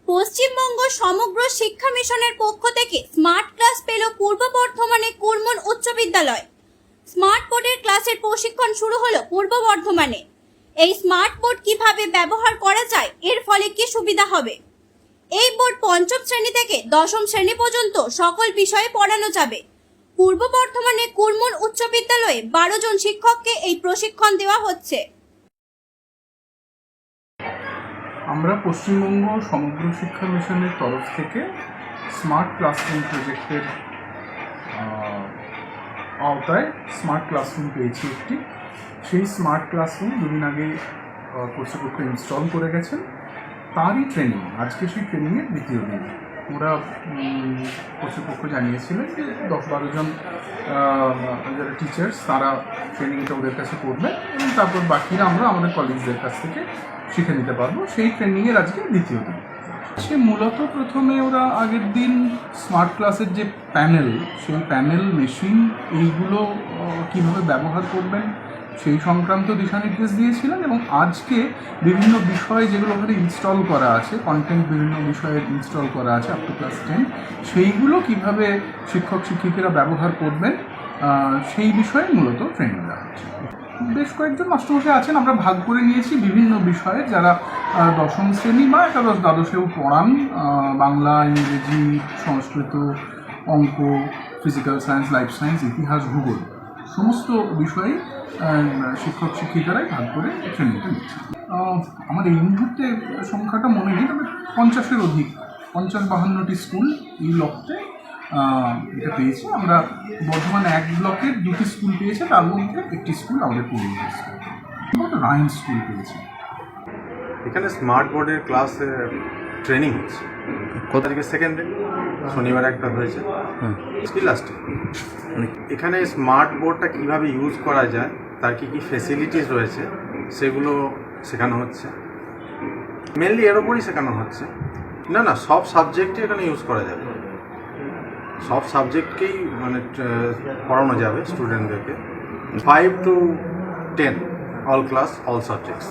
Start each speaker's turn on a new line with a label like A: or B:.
A: পশ্চিমবঙ্গ সমগ্র শিক্ষা মিশনের পক্ষ থেকে স্মার্ট ক্লাস পেল পূর্ব বর্ধমানে কুরমন উচ্চ বিদ্যালয়। স্মার্ট বোর্ডের ক্লাসের প্রশিক্ষণ শুরু হলো পূর্ব বর্ধমানে। এই স্মার্ট বোর্ড কিভাবে ব্যবহার করা যায়, এর ফলে কি সুবিধা হবে। এই বোর্ড পঞ্চম শ্রেণী থেকে দশম শ্রেণী পর্যন্ত সকল বিষয়ে পড়ানো যাবে। পূর্ব বর্ধমানে কুরমন উচ্চ বিদ্যালয়ে 12 জন শিক্ষককে এই প্রশিক্ষণ দেওয়া হচ্ছে।
B: আমরা পশ্চিমবঙ্গ সমগ্র শিক্ষা মিশনের তরফ থেকে স্মার্ট ক্লাসরুম প্রজেক্টের আওতায় স্মার্ট ক্লাসরুম পেয়েছি একটি। সেই স্মার্ট ক্লাসরুম দুদিন আগে কর্তৃপক্ষ ইনস্টল করে গেছেন, তারই ট্রেনিং আজকে। সেই ট্রেনিংয়ের দ্বিতীয় দিন ওরা কর্তৃপক্ষ জানিয়েছিলেন যে 10-12 জন যারা টিচার্স তারা ট্রেনিংটা ওদের কাছে করবে এবং তারপর বাকিরা আমরা আমাদের কলিগদের কাছ থেকে শিখে নিতে পারবো। সেই ট্রেনিংয়ের আজকে দ্বিতীয় দিন। সে মূলত প্রথমে ওরা আগের দিন স্মার্ট ক্লাসের যে প্যানেল, সেই প্যানেল মেশিন এইগুলো কীভাবে ব্যবহার করবেন সেই সংক্রান্ত দিশানির্দেশ দিয়েছিলেন এবং আজকে বিভিন্ন বিষয় যেগুলো ওখানে ইনস্টল করা আছে, কন্টেন্ট বিভিন্ন বিষয়ে ইনস্টল করা আছে আপ টু ক্লাস 10, সেইগুলো কীভাবে শিক্ষক শিক্ষিকারা ব্যবহার করবেন সেই বিষয়ে মূলত ট্রেনিং দেওয়া হচ্ছে। বেশ কয়েকজন মাস্টারমশাই আছেন, আমরা ভাগ করে নিয়েছি বিভিন্ন বিষয়ে, যারা দশম শ্রেণী বা একাদশ দ্বাদশেও পড়ান। বাংলা, ইংরেজি, সংস্কৃত, অঙ্ক, ফিজিক্যাল সায়েন্স, লাইফ সায়েন্স, ইতিহাস, ভূগোল সমস্ত বিষয়ে শিক্ষক শিক্ষিকারাই ভাগ করে ট্রেনিংটা নিচ্ছে। আমার এই মুহূর্তে সংখ্যাটা মনে নেই, তবে 50-এর অধিক, 50-52টি স্কুল এই ব্লকতে এটা পেয়েছে। আমরা বর্ধমান 1 ব্লকের 2টি স্কুল পেয়েছে, তার মধ্যে একটি স্কুল আমাদের পূর্ব স্কুল, রাইন স্কুল পেয়েছে।
C: এখানে স্মার্ট বোর্ডের ক্লাস ট্রেনিং হচ্ছে। কোথা থেকে সেকেন্ড ডে শনিবার একটা হয়েছে, আজকে লাস্টে। এখানে স্মার্ট বোর্ডটা কীভাবে ইউজ করা যায়, তার কী কী ফেসিলিটিস রয়েছে সেগুলো শেখানো হচ্ছে। মেনলি এর ওপরই শেখানো হচ্ছে। না সব সাবজেক্টই এখানে ইউজ করা যাবে, সব সাবজেক্টকেই মানে পড়ানো যাবে স্টুডেন্টদেরকে। 5 to 10 all class, all subjects.